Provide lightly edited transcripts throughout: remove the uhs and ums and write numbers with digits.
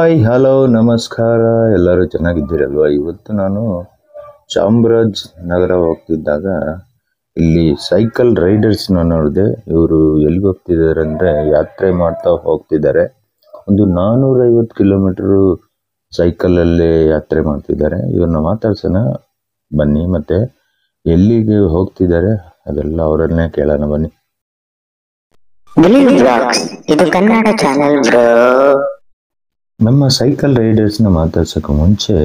Hi hello ನಮಸ್ಕಾರ, ಎಲ್ಲರೂ ಚೆನ್ನಾಗಿದ್ದೀರಲ್ವ. ಇವತ್ತು ನಾನು ಚಾಮರಾಜನಗರ ಹೋಗ್ತಿದ್ದಾಗ ಇಲ್ಲಿ ಸೈಕಲ್ ರೈಡರ್ಸ್ನ ನೋಡಿದೆ. ಇವರು ಎಲ್ಲಿಗೆ ಹೋಗ್ತಿದ್ದಾರೆ ಅಂದರೆ ಯಾತ್ರೆ ಮಾಡ್ತಾ ಹೋಗ್ತಿದ್ದಾರೆ. ಒಂದು 450 ಕಿಲೋಮೀಟರು ಸೈಕಲಲ್ಲೇ ಯಾತ್ರೆ ಮಾಡ್ತಿದ್ದಾರೆ. ಇವ್ರನ್ನ ಮಾತಾಡ್ಸೋಣ ಬನ್ನಿ, ಮತ್ತು ಎಲ್ಲಿಗೆ ಹೋಗ್ತಿದ್ದಾರೆ ಅದೆಲ್ಲ ಅವರನ್ನೇ ಕೇಳೋಣ ಬನ್ನಿ. ಇದು ಕನ್ನಡ ಚಾನೆಲ್ ಬ್ರೋ. ನಮ್ಮ ಸೈಕಲ್ ರೈಡರ್ಸ್ನ ಮಾತಾಡ್ಸೋಕೆ ಮುಂಚೆ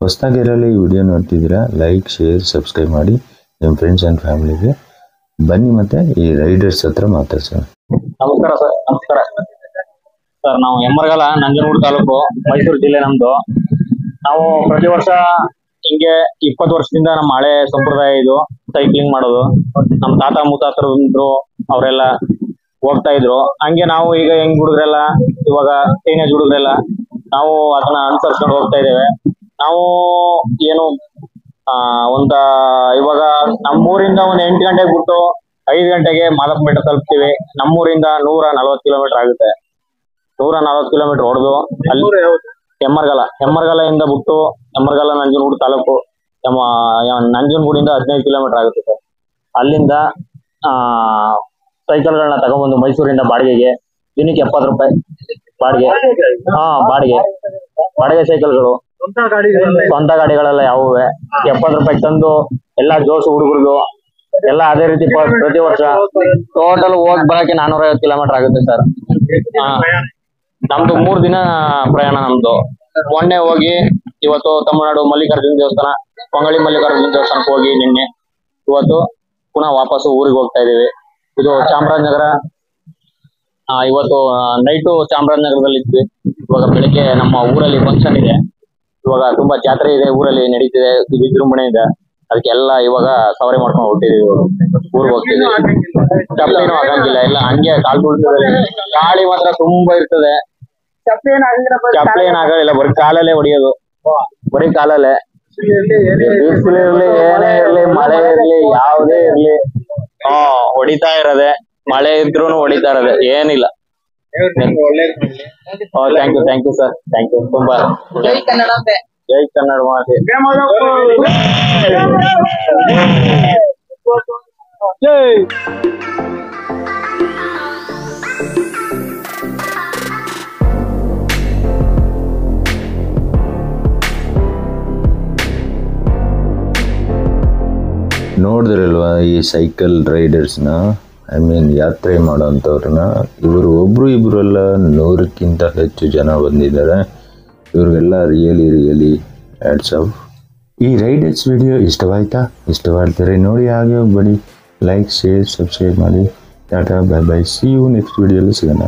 ಹೊಸದಾಗಿರಲಿ ಈ ವಿಡಿಯೋ ನೋಡ್ತಿದ್ದೀರಾ, ಲೈಕ್, ಶೇರ್, ಸಬ್ಸ್ಕ್ರೈಬ್ ಮಾಡಿ ನಿಮ್ಮ ಫ್ರೆಂಡ್ಸ್ ಆ್ಯಂಡ್ ಫ್ಯಾಮಿಲಿಗೆ. ಬನ್ನಿ ಮತ್ತೆ ಈ ರೈಡರ್ಸ್ ಹತ್ರ ಮಾತಾಡ್ಸೋಣ. ನಮಸ್ಕಾರ ಸರ್. ನಮಸ್ಕಾರ ಸರ್. ನಾವು ಎಮ್ಮರಗಾಲ, ನಂಜನಗೂಡು ತಾಲೂಕು, ಮೈಸೂರು ಜಿಲ್ಲೆ ನಮ್ದು. ನಾವು ಪ್ರತಿ ವರ್ಷ ಹಿಂಗೆ 20 ವರ್ಷದಿಂದ ನಮ್ಮ ಹಳೆ ಸಂಪ್ರದಾಯ ಇದು ಸೈಕ್ಲಿಂಗ್ ಮಾಡೋದು. ನಮ್ಮ ತಾತ ಮುತ್ತಾತರು ಅವರೆಲ್ಲ ಹೋಗ್ತಾ ಇದ್ರು. ಹಂಗೆ ನಾವು ಈಗ ಹೆಂಗ್ ಹುಡುಗ್ರೆಲ್ಲ ಇವಾಗ ಟೀನೇಜ್ ಹುಡುಗ್ರೆಲ್ಲ ನಾವು ಅದನ್ನ ಅನುಸರಿಸ್ಕೊಂಡು ಹೋಗ್ತಾ ಇದ್ದೇವೆ. ನಾವು ಏನು ಇವಾಗ ನಮ್ಮೂರಿಂದ ಒಂದು 8 ಗಂಟೆಗೆ ಬಿಟ್ಟು 5 ಗಂಟೆಗೆ ಮಾದಪ್ಪಪೇಟೆ ತಲುಪ್ತೀವಿ. ನಮ್ಮೂರಿಂದ 140 ಕಿಲೋಮೀಟರ್ ಆಗುತ್ತೆ. 140 ಕಿಲೋಮೀಟರ್ ಹೊಡೆದು ಅಲ್ಲಿ ಎಮ್ಮರಗಾಲದಿಂದ ಬಿಟ್ಟು ಎಮ್ಮರಗಾಲ ನಂಜನಗೂಡು ತಾಲೂಕು, ನಂಜನಗೂಡಿಂದ 15 ಕಿಲೋಮೀಟರ್ ಆಗುತ್ತೆ ಸರ್. ಅಲ್ಲಿಂದ ಸೈಕಲ್ಗಳನ್ನ ತಗೊಂಡ್ಬಂದು ಮೈಸೂರಿಂದ ಬಾಡಿಗೆಗೆ ದಿನಕ್ಕೆ 70 ರೂಪಾಯಿ ಬಾಡಿಗೆ. ಬಾಡಿಗೆ ಸೈಕಲ್ಗಳು, ಸ್ವಂತ ಗಾಡಿಗಳೆಲ್ಲ ಯಾವುವೆ 70 ರೂಪಾಯಿ ತಂದು ಎಲ್ಲ ಜೋಶು ಹುಡುಗರು ಎಲ್ಲ ಅದೇ ರೀತಿ ಪ್ರತಿ ವರ್ಷ ಟೋಟಲ್ ಹೋಗಿ ಬರಕ್ಕೆ 450 ಕಿಲೋಮೀಟರ್ ಆಗುತ್ತೆ ಸರ್. ನಮ್ದು 3 ದಿನ ಪ್ರಯಾಣ ನಮ್ದು. ಮೊನ್ನೆ ಹೋಗಿ ಇವತ್ತು ತಮಿಳುನಾಡು ಮಲ್ಲಿಕಾರ್ಜುನ ದೇವಸ್ಥಾನ, ಕೊಂಗಳಿ ಮಲ್ಲಿಕಾರ್ಜುನ ದೇವಸ್ಥಾನಕ್ಕೆ ಹೋಗಿ ನಿನ್ನೆ, ಇವತ್ತು ಪುನಃ ವಾಪಸ್ಸು ಊರಿಗೆ ಹೋಗ್ತಾ ಇದೀವಿ. ಇದು ಚಾಮರಾಜನಗರ. ಇವತ್ತು ನೈಟು ಚಾಮರಾಜನಗರದಲ್ಲಿ ಇದ್ವಿ. ಇವಾಗ ಬೆಳಿಗ್ಗೆ ನಮ್ಮ ಊರಲ್ಲಿ ಫಂಕ್ಷನ್ ಇದೆ. ಇವಾಗ ತುಂಬಾ ಜಾತ್ರೆ ಇದೆ ಊರಲ್ಲಿ, ನಡೀತಿದೆ, ವಿಜೃಂಭಣೆ ಇದೆ. ಅದಕ್ಕೆಲ್ಲ ಇವಾಗ ಸವಾರಿ ಮಾಡ್ಕೊಂಡು ಹೊರಟಿದೀವಿ. ಊರಿಗೆ ಹೋಗ್ತಿದ್ವಿ. ಚಪ್ಪಲಿನೂ ಆಗಂಗಿಲ್ಲ, ಎಲ್ಲ ಹಂಗೆ ಕಾಲು ತುಳ್ತಿದೆ. ಗಾಳಿ ಮಾತ್ರ ತುಂಬಾ ಇರ್ತದೆ. ಚಪ್ಪಲಿ ಏನಾಗಲ್ಲ, ಬರೀ ಕಾಲಲ್ಲೇ ಹೊಡಿಯೋದು, ಬರೀ ಕಾಲಲ್ಲೇ. ಬಿಸಿಲು ಇರ್ಲಿ, ಏನೇ ಇರ್ಲಿ, ಮಳೆ ಇರ್ಲಿ, ಯಾವುದೇ ಇರ್ಲಿ, ಹೊಡಿತಾ ಇರೋದೆ. ಮಳೆ ಇದ್ರೂ ಹೊಡಿತಾ ಇರೋದೆ, ಏನಿಲ್ಲ. Thank you sir, thank you ತುಂಬಾ. ಜೈ ಕನ್ನಡ ಮಾತೆ. ನೋಡಿದ್ರಲ್ವಾ ಈ ಸೈಕಲ್ ರೈಡರ್ಸ್ನ, ಯಾತ್ರೆ ಮಾಡೋಂಥವ್ರನ್ನ. ಇವರು ಒಬ್ರು ಇಬ್ಬರಲ್ಲ, 100ಕ್ಕಿಂತ ಹೆಚ್ಚು ಜನ ಬಂದಿದ್ದಾರೆ. ಇವ್ರಿಗೆಲ್ಲ ರಿಯಲಿ ಹ್ಯಾಟ್ಸ್ ಆಫ್. ಈ ರೈಡರ್ಸ್ ವಿಡಿಯೋ ಇಷ್ಟವಾಗ್ತಾರೆ ನೋಡಿ, ಹಾಗೆ ಬನ್ನಿ, ಲೈಕ್, ಶೇರ್, ಸಬ್ಸ್ಕ್ರೈಬ್ ಮಾಡಿ. Tata, bye bye, see you next ವಿಡಿಯೋಲಿ ಸಿಗೋಣ.